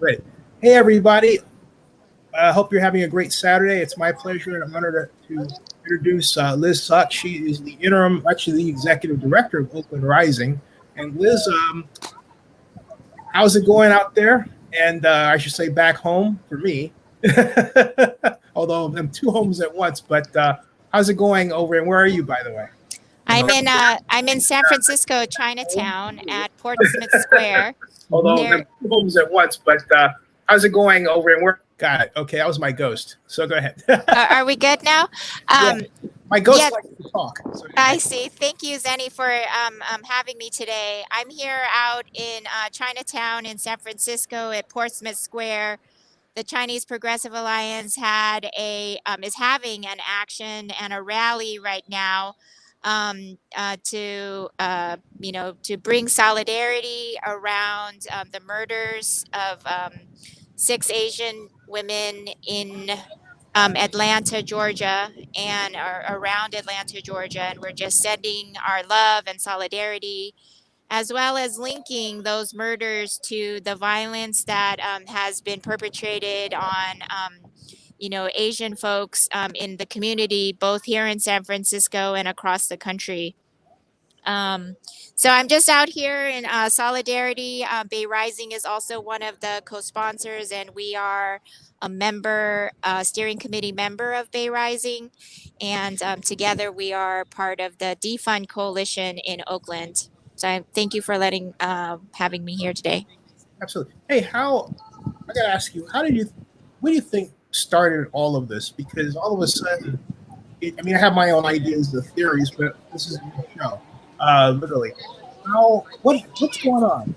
Great. Hey, everybody. I hope you're having a great Saturday. It's my pleasure and honor to introduce Liz Suck. She is the interim, actually the executive director of Oakland Rising. And Liz, how's it going out there? And I should say back home for me, although I'm two homes at once. But how's it going over? And where are you, by the way? I'm in San Francisco, Chinatown, at Portsmouth Square. Although I'm two homes at once, but how's it going over? And where? Got it. Okay, that was my ghost. So go ahead. Are we good now? My ghost likes to talk. So I see. Thank you, Zenny, for having me today. I'm here out in Chinatown in San Francisco at Portsmouth Square. The Chinese Progressive Alliance is having an action and a rally right now to bring solidarity around the murders of 6 Asian women in Atlanta, Georgia, and around Atlanta, Georgia. And we're just sending our love and solidarity, as well as linking those murders to the violence that has been perpetrated on, Asian folks in the community, both here in San Francisco and across the country. So I'm just out here in solidarity. Bay Rising is also one of the co-sponsors, and we are a member, steering committee member of Bay Rising. And together we are part of the Defund Coalition in Oakland. So I thank you for having me here today. Absolutely. Hey, I gotta ask you, what do you think started all of this? Because all of a sudden, I have my own ideas, the theories, but this is a new show. Literally, what's going on?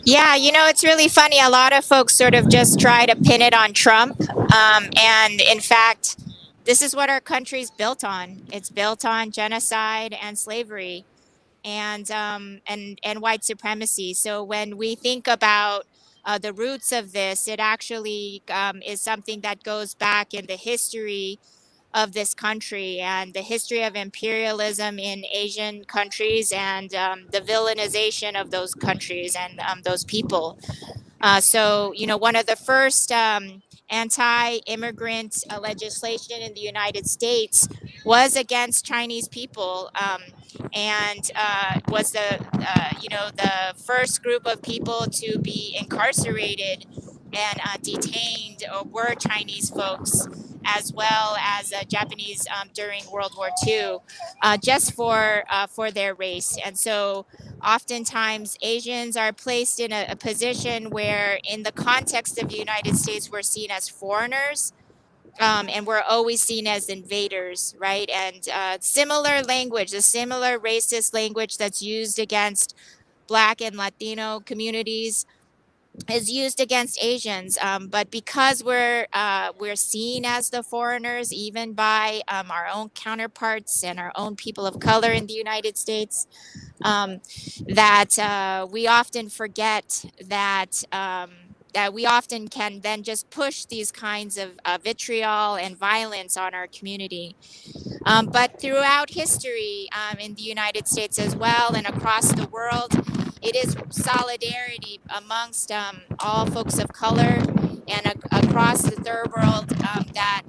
Yeah, it's really funny. A lot of folks sort of just try to pin it on Trump, and in fact, this is what our country's built on. It's built on genocide and slavery, and white supremacy. So when we think about the roots of this, it actually is something that goes back in the history of this country and the history of imperialism in Asian countries and the villainization of those countries and those people. So, one of the first anti-immigrant legislation in the United States was against Chinese people, and was the first group of people to be incarcerated and detained were Chinese folks, as well as Japanese during World War II, just for their race. And so oftentimes Asians are placed in a position where in the context of the United States, we're seen as foreigners, and we're always seen as invaders, right? And similar language, the similar racist language that's used against Black and Latino communities is used against Asians, but because we're seen as the foreigners, even by our own counterparts and our own people of color in the United States, that we often forget that we often can then just push these kinds of vitriol and violence on our community. But throughout history in the United States as well and across the world, it is solidarity amongst all folks of color and across the third world that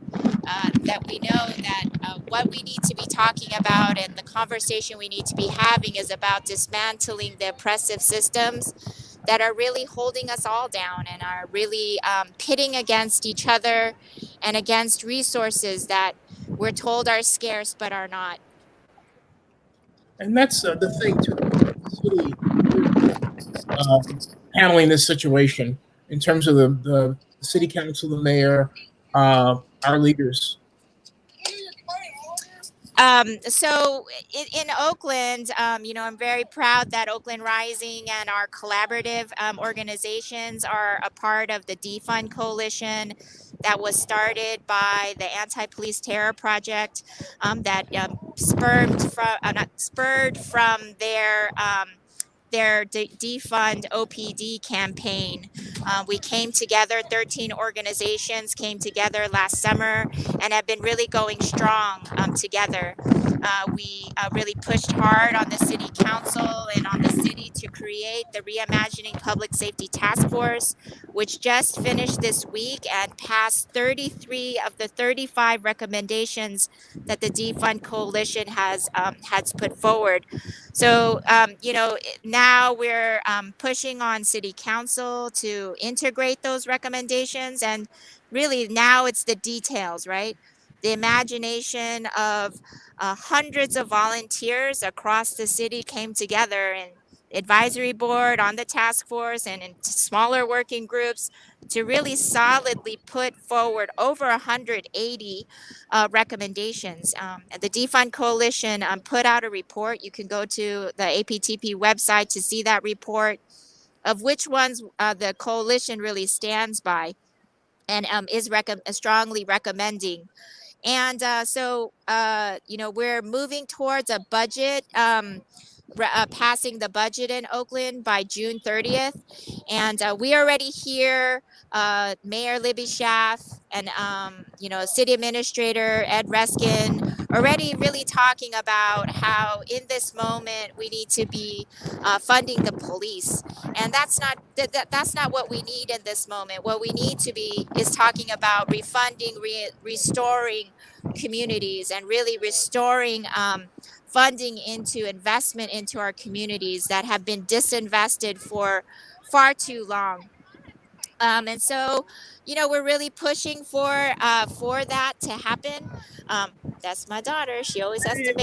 we know that what we need to be talking about and the conversation we need to be having is about dismantling the oppressive systems that are really holding us all down and are really pitting against each other and against resources that we're told are scarce but are not. And that's the thing too. The city handling this situation in terms of the city council, the mayor, our leaders. So in Oakland, I'm very proud that Oakland Rising and our collaborative organizations are a part of the Defund Coalition that was started by the Anti-Police Terror Project, that spurred from their defund OPD campaign. We came together, 13 organizations came together last summer and have been really going strong together. We really pushed hard on the city council and on the city to create the Reimagining Public Safety Task Force, which just finished this week and passed 33 of the 35 recommendations that the Defund Coalition has put forward. So, now we're pushing on city council to integrate those recommendations. And really now it's the details, right? The imagination of hundreds of volunteers across the city came together in advisory board, on the task force, and in smaller working groups to really solidly put forward over 180 recommendations. The Defund Coalition put out a report. You can go to the APTP website to see that report of which ones the coalition really stands by and is strongly recommending. And we're moving towards a budget, passing the budget in Oakland by June 30th. And we already hear Mayor Libby Schaff and, City Administrator Ed Reskin already really talking about how in this moment we need to be funding the police. And that's not what we need in this moment. What we need to be is talking about refunding, restoring communities and really restoring funding into investment into our communities that have been disinvested for far too long. And so, we're really pushing for that to happen. That's my daughter. She always has to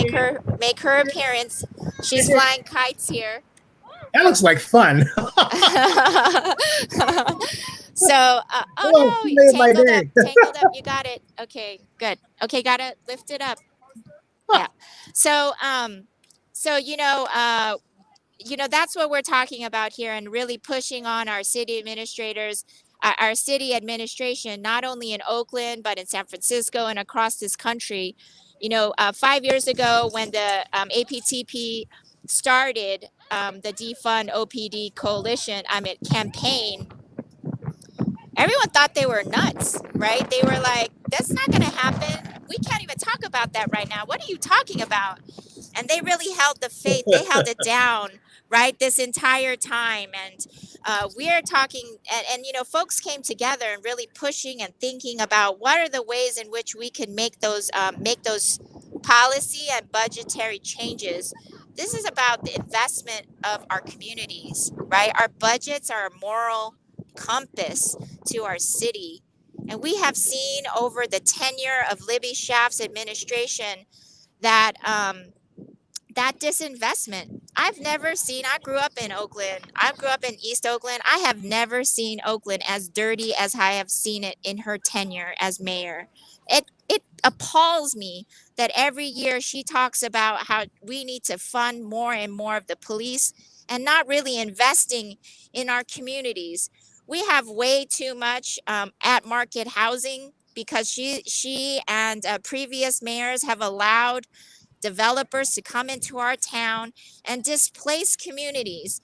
make her appearance. She's flying kites here. That looks like fun. So, tangled up. You got it. Okay, good. Okay, gotta lift it up. Yeah. So, that's what we're talking about here, and really pushing on our city administrators, our city administration, not only in Oakland, but in San Francisco and across this country. 5 years ago when the APTP started the Defund OPD coalition, campaign, everyone thought they were nuts, right? They were like, that's not going to happen. We can't even talk about that right now. What are you talking about? And they really held the faith. They held it down, right, this entire time. And we are talking, and folks came together and really pushing and thinking about what are the ways in which we can make those policy and budgetary changes. This is about the investment of our communities, right? Our budgets are a moral compass to our city. And we have seen over the tenure of Libby Schaff's administration that that disinvestment. I grew up in Oakland. I grew up in East Oakland. I have never seen Oakland as dirty as I have seen it in her tenure as mayor. It appalls me that every year she talks about how we need to fund more and more of the police and not really investing in our communities. We have way too much at market housing because she and previous mayors have allowed developers to come into our town and displace communities.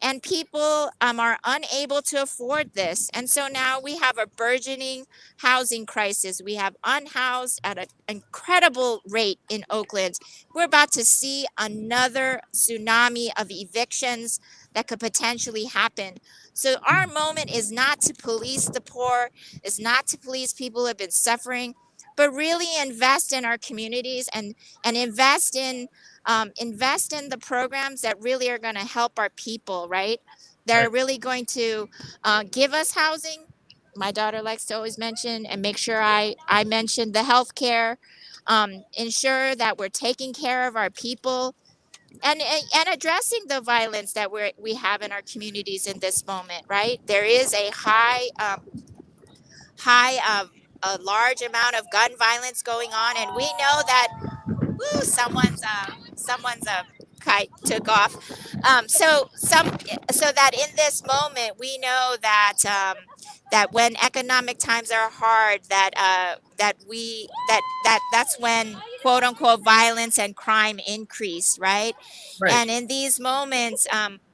And people are unable to afford this. And so now we have a burgeoning housing crisis. We have unhoused at an incredible rate in Oakland. We're about to see another tsunami of evictions that could potentially happen. So our moment is not to police the poor, is not to police people who have been suffering, but really invest in our communities and invest in the programs that really are going to help our people, right? That are really going to give us housing. My daughter likes to always mention and make sure I mention the healthcare, ensure that we're taking care of our people and addressing the violence that we have in our communities in this moment, right? There is a a large amount of gun violence going on, and we know that someone's kite took off. So that in this moment we know that that when economic times are hard, that's when quote unquote violence and crime increase, right? And in these moments,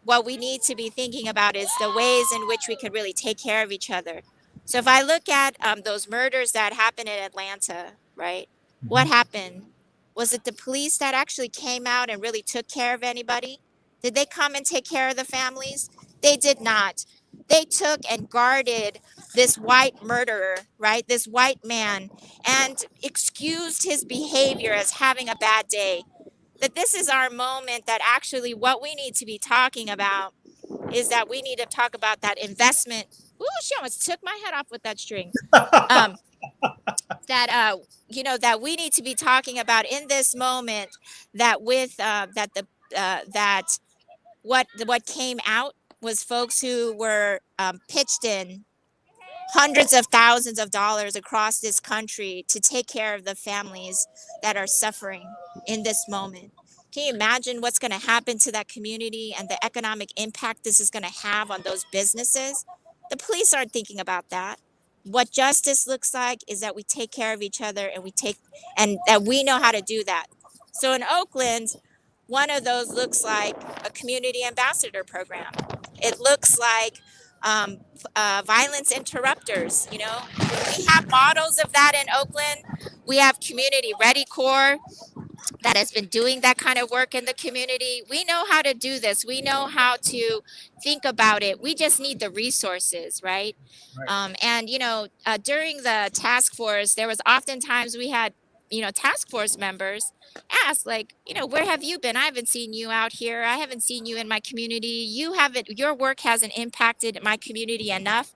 what we need to be thinking about is the ways in which we could really take care of each other. So if I look at those murders that happened in Atlanta, right? What happened? Was it the police that actually came out and really took care of anybody? Did they come and take care of the families? They did not. They took and guarded this white murderer, right? This white man, and excused his behavior as having a bad day. That this is our moment, that actually what we need to be talking about is that we need to talk about that investment. Ooh, she almost took my head off with that string. Um, that that we need to be talking about in this moment, that with that what came out was folks who were pitched in hundreds of thousands of dollars across this country to take care of the families that are suffering in this moment. Can you imagine what's going to happen to that community and the economic impact this is going to have on those businesses? The police aren't thinking about that. What justice looks like is that we take care of each other, and that we know how to do that. So in Oakland, one of those looks like a community ambassador program. It looks like violence interrupters. We have models of that in Oakland. We have Community Ready Corps that has been doing that kind of work in the community. We know how to do this. We know how to think about it. We just need the resources, right? And during the task force, there was oftentimes we had task force members ask, like, where have you been? I haven't seen you out here. I haven't seen you in my community. Your work hasn't impacted my community enough.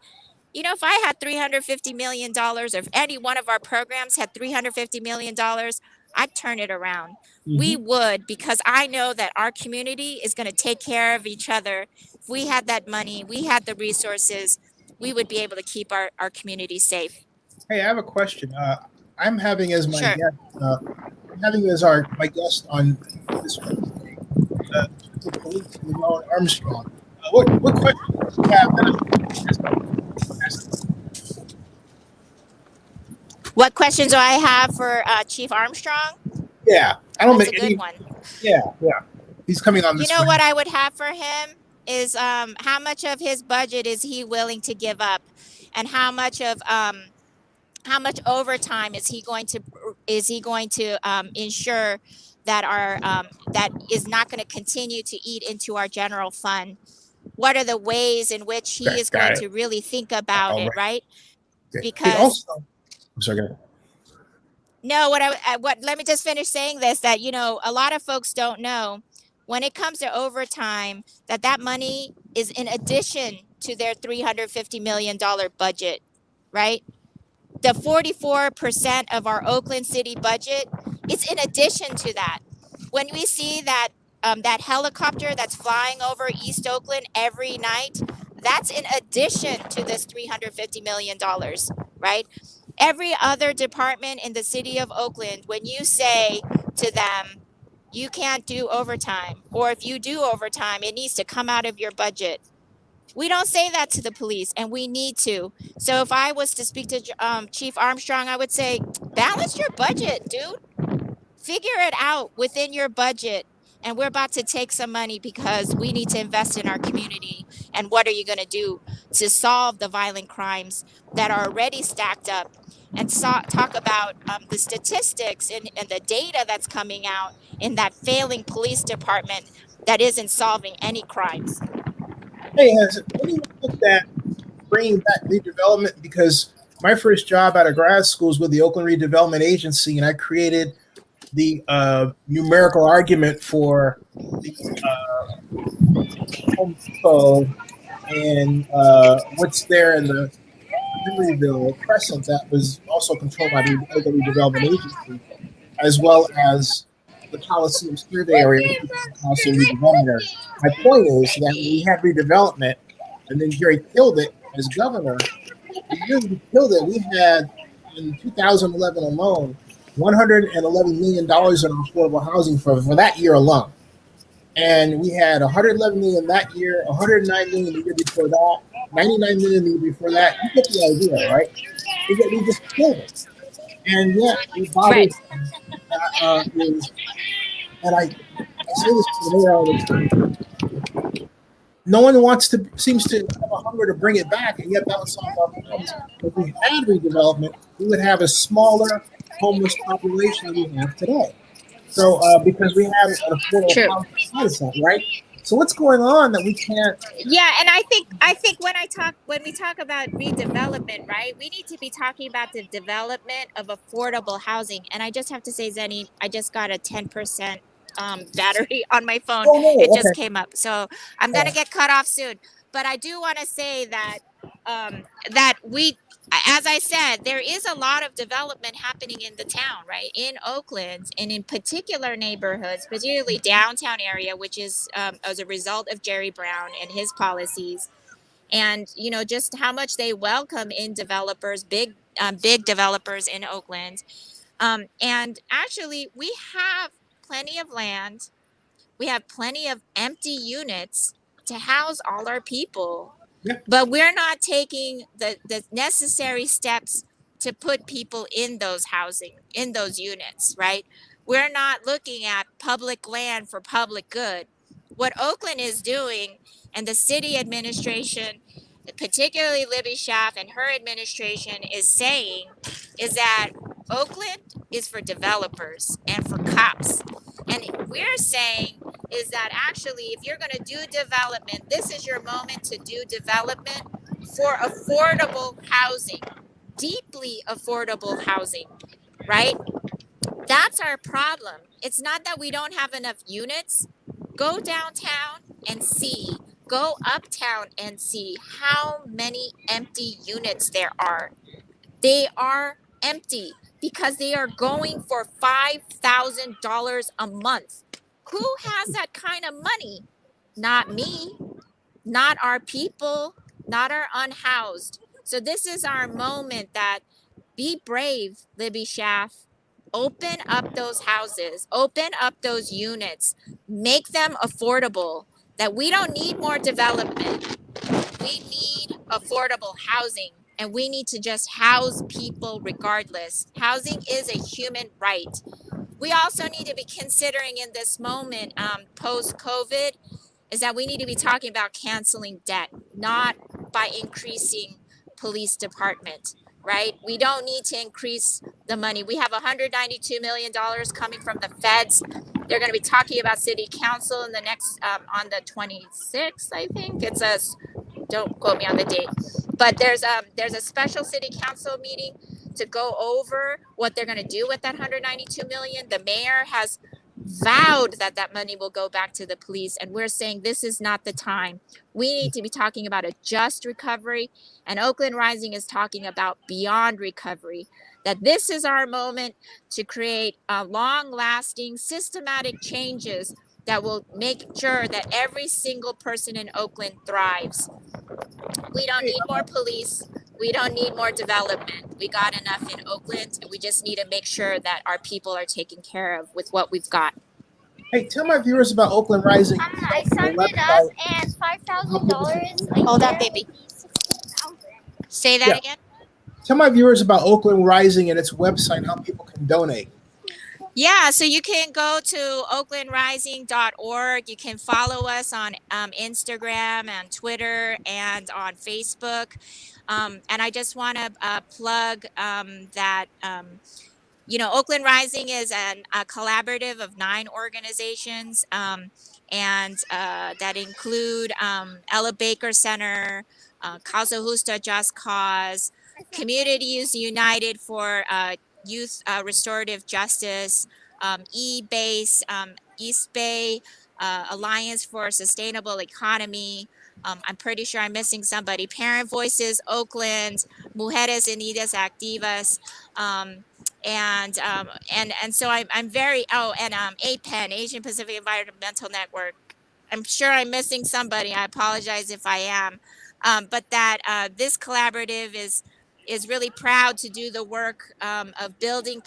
If I had $350 million, or if any one of our programs had $350 million, I'd turn it around. Mm-hmm. We would, because I know that our community is going to take care of each other. If we had that money, we had the resources, we would be able to keep our community safe. Hey, I have a question. I'm having as my Sure. guest, my guest on this Wednesday, the police Armstrong. What questions do you have? What questions do I have for Chief Armstrong? Yeah, I don't That's make a good any. one. Yeah. He's coming on this. What I would have for him is how much of his budget is he willing to give up, and how much overtime is he going to ensure that that is not going to continue to eat into our general fund? What are the ways in which he is going to really think about it, right? Okay. Because also, I'm sorry. Go ahead. No, let me just finish saying this, that, a lot of folks don't know, when it comes to overtime, that money is in addition to their $350 million budget, right? The 44% of our Oakland City budget is in addition to that. When we see that that helicopter that's flying over East Oakland every night, that's in addition to this $350 million, right? Every other department in the city of Oakland, when you say to them, you can't do overtime, or if you do overtime, it needs to come out of your budget. We don't say that to the police, and we need to. So if I was to speak to Chief Armstrong, I would say, balance your budget, dude. Figure it out within your budget. And we're about to take some money because we need to invest in our community. And what are you going to do to solve the violent crimes that are already stacked up? And talk about the statistics and the data that's coming out in that failing police department that isn't solving any crimes. Hey, has anyone looked at bringing back redevelopment? Because my first job out of grad school was with the Oakland Redevelopment Agency, and I created the numerical argument for the Home Depot and what's there in the Henryville Crescent that was also controlled by the Oakland Redevelopment Agency, as well as the Coliseum survey area, which is the Coliseum redevelopment area. My point is that when we had redevelopment, and then Jerry killed it as governor, the year we killed it, we had in 2011 alone $111 million in affordable housing for that year alone. And we had 111 million that year, 109 million the year before that, 99 million the year before that. You get the idea, right? We just killed it. And yet, we bothered. And I say this to the mayor all the time. No one seems to have a hunger to bring it back, and yet that would solve our problems. If we had redevelopment, we would have a smaller homeless population than we have today. So because we had an affordable True. housing crisis, right? So what's going on that we can't? Yeah, and I think when we talk about redevelopment, right? We need to be talking about the development of affordable housing. And I just have to say, Zenny, I just got a 10% battery on my phone. Oh It no, just okay. came up, so I'm gonna Yeah. get cut off soon. But I do want to say that that we, as I said, there is a lot of development happening in the town, right? In Oakland and in particular neighborhoods, particularly downtown area, which is as a result of Jerry Brown and his policies. And, just how much they welcome in developers, big developers in Oakland. And actually, we have plenty of land. We have plenty of empty units to house all our people, Yeah. but we're not taking the necessary steps to put people in those units, right? We're not looking at public land for public good. What Oakland is doing, and the city administration, particularly Libby Schaff and her administration, is saying is that Oakland is for developers and for cops. And we're saying is that actually, if you're going to do development, this is your moment to do development for affordable housing, deeply affordable housing, right? That's our problem. It's not that we don't have enough units. Go downtown and see. Go uptown and see how many empty units there are. They are empty because they are going for $5,000 a month. Who has that kind of money? Not me, not our people, not our unhoused. So this is our moment that be brave, Libby Schaff. Open up those houses, open up those units, make them affordable. That we don't need more development. We need affordable housing, and we need to just house people regardless. Housing is a human right. We also need to be considering in this moment, post COVID, is that we need to be talking about canceling debt, not by increasing police department, right? We don't need to increase the money. We have $192 million coming from the feds. They're going to be talking about city council in the next, on the 26th, I think. Don't quote me on the date, but there's a special city council meeting to go over what they're going to do with that 192 million. The mayor has vowed that that money will go back to the police, and we're saying this is not the time. We need to be talking about a just recovery, and Oakland Rising is talking about beyond recovery, that this is our moment to create long lasting systematic changes that will make sure that every single person in Oakland thrives. We don't need more police. We don't need more development. We got enough in Oakland, and we just need to make sure that our people are taken care of with what we've got. Hey, tell my viewers about Oakland Rising. I summed it up, and $5,000. Hold on, baby. Say that Yeah. again. Tell my viewers about Oakland Rising and its website, how people can donate. Yeah, so you can go to oaklandrising.org. You can follow us on Instagram and Twitter and on Facebook. And I just want to plug that. Oakland Rising is a collaborative of 9 organizations, and that include Ella Baker Center, Causa Justa Just Cause, Communities United for Youth Restorative Justice, E-Base, East Bay, Alliance for Sustainable Economy. I'm pretty sure I'm missing somebody. Parent Voices Oakland, Mujeres Unidas Activas. And so I'm very and APEN, Asian Pacific Environmental Network. I'm sure I'm missing somebody. I apologize if I am, but that this collaborative is really proud to do the work of building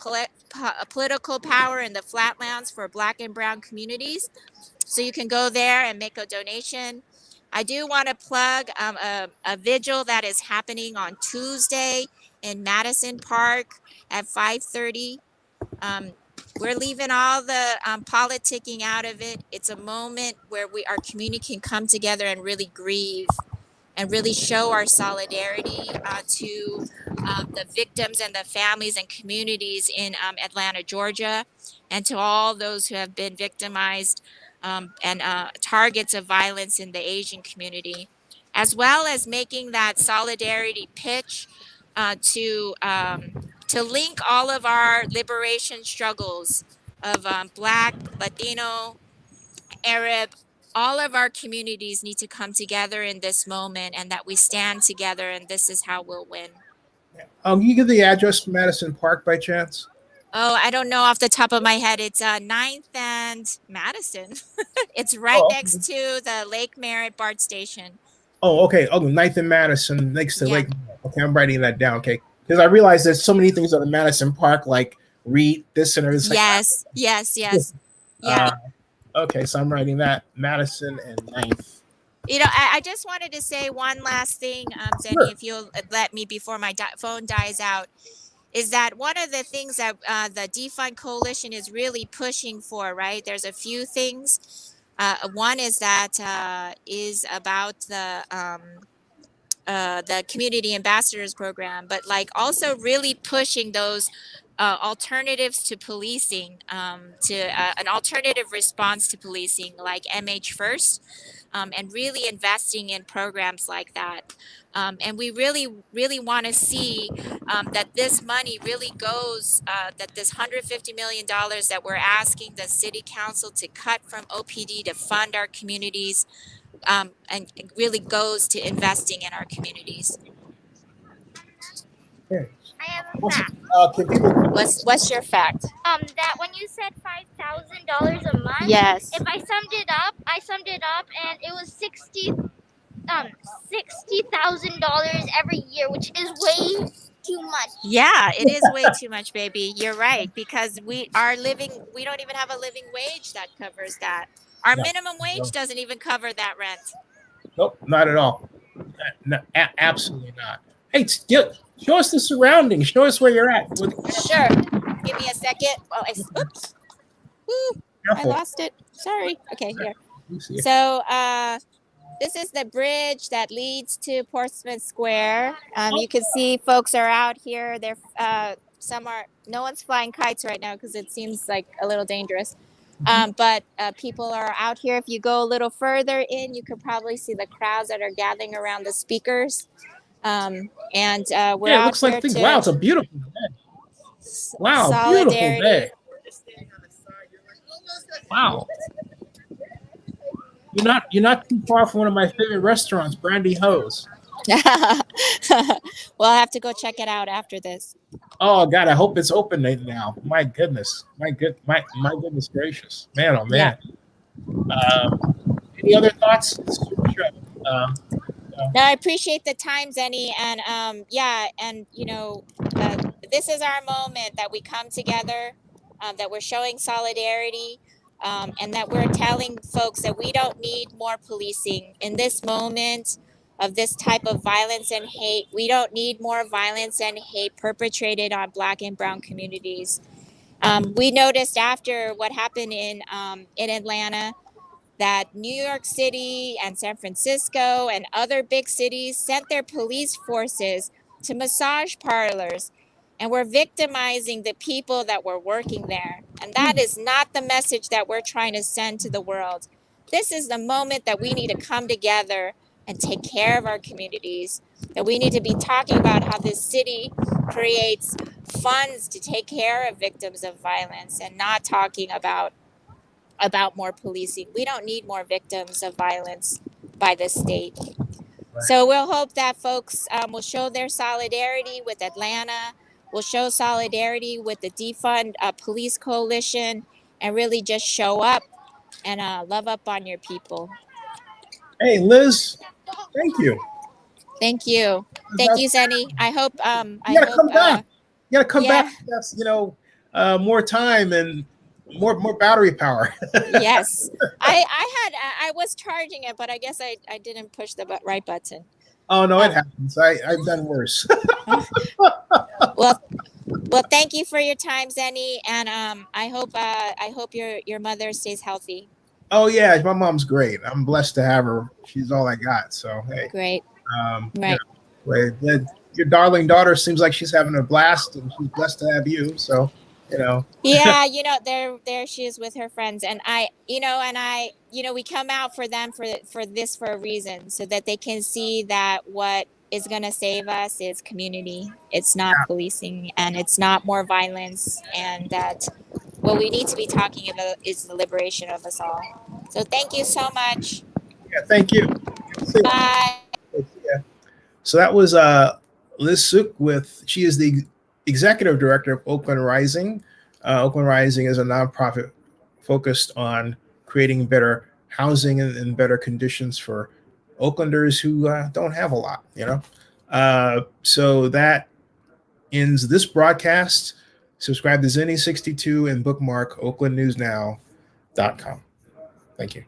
political power in the flatlands for Black and Brown communities. So you can go there and make a donation. I do want to plug a vigil that is happening on Tuesday in Madison Park at 5:30. We're leaving all the politicking out of it. It's a moment where our community can come together and really grieve and really show our solidarity to the victims and the families and communities in Atlanta, Georgia, and to all those who have been victimized and targets of violence in the Asian community, as well as making that solidarity pitch to link all of our liberation struggles of Black, Latino, Arab, all of our communities need to come together in this moment, and that we stand together, and this is how we'll win. Can you give the address for Madison Park by chance? Oh, I don't know off the top of my head. It's 9th and Madison. It's right next to the Lake Merritt BART station. Oh, okay. Oh, 9th and Madison next to Yeah. Lake. Okay, I'm writing that down. Okay, because I realize there's so many things on Madison Park, like read this and everything. Yes, yes. Yeah. Okay, so I'm writing that Madison and 9th. You know, I just wanted to say one last thing, Zenny, Sure. if you'll let me before my phone dies out, is that one of the things that the Defund Coalition is really pushing for, right? There's a few things. One is that is about the Community Ambassadors Program, but like also really pushing those alternatives to policing, to an alternative response to policing, like MH First, and really investing in programs like that. And we really, really want to see that this money really goes, that this $150 million that we're asking the city council to cut from OPD to fund our communities, and it really goes to investing in our communities. Okay. I have a fact. Can people? What's your fact? That when you said $5,000 a month, Yes. if I summed it up, and it was $60,000 every year, which is way too much. Yeah, it is way too much, baby. You're right, because we don't even have a living wage that covers that. Our No. minimum wage No. doesn't even cover that rent. Nope, not at all. No, absolutely not. Hey, show us the surroundings. Show us where you're at. Sure. Give me a second. Oh, oops. Woo, I Careful. lost it. Sorry. Okay, here. You see it. So this is the bridge that leads to Portsmouth Square. You can see folks are out here. They're no one's flying kites right now because it seems like a little dangerous. But people are out here. If you go a little further in, you could probably see the crowds that are gathering around the speakers. And we're Yeah, it out looks here like things. to Wow, it's a beautiful day. Wow, solidarity. beautiful day. Wow. You're not too far from one of my favorite restaurants, Brandy Ho's. Well, I'll have to go check it out after this. Oh God, I hope it's open now. My goodness, my goodness gracious, man, oh man. Any other thoughts? No, I appreciate the time, Zenny, and yeah, and you know, this is our moment that we come together, that we're showing solidarity, and that we're telling folks that we don't need more policing in this moment of this type of violence and hate. We don't need more violence and hate perpetrated on Black and Brown communities. We noticed after what happened in Atlanta that New York City and San Francisco and other big cities sent their police forces to massage parlors and were victimizing the people that were working there. And that is not the message that we're trying to send to the world. This is the moment that we need to come together and take care of our communities, that we need to be talking about how this city creates funds to take care of victims of violence and not talking about more policing. We don't need more victims of violence by the state. Right. So we'll hope that folks will show their solidarity with Atlanta, will show solidarity with the Defund Police Coalition, and really just show up and love up on your people. Hey, Liz, thank you. Thank you. Thank you, Zenny. I hope you gotta come back. You gotta come back. That's more time and more battery power. Yes, I was charging it, but I guess I didn't push the right button. Oh no, it happens. I've done worse. well, thank you for your time, Zenny, and I hope your mother stays healthy. Oh yeah, my mom's great. I'm blessed to have her. She's all I got. So hey. Great. You Right. know, your darling daughter seems like she's having a blast, and she's blessed to have you. So, you know, Yeah, there she is with her friends, and we come out for them for a reason, so that they can see that what is going to save us is community. It's not policing, and it's not more violence, and that what we need to be talking about is the liberation of us all. So thank you so much. yeah. Thank you. See ya. Bye. Yeah. So that was Liz Suk she is the executive director of Oakland Rising. Oakland Rising is a nonprofit focused on creating better housing and better conditions for Oaklanders who don't have a lot, So that ends this broadcast. Subscribe to Zenny62 and bookmark oaklandnewsnow.com. Thank you.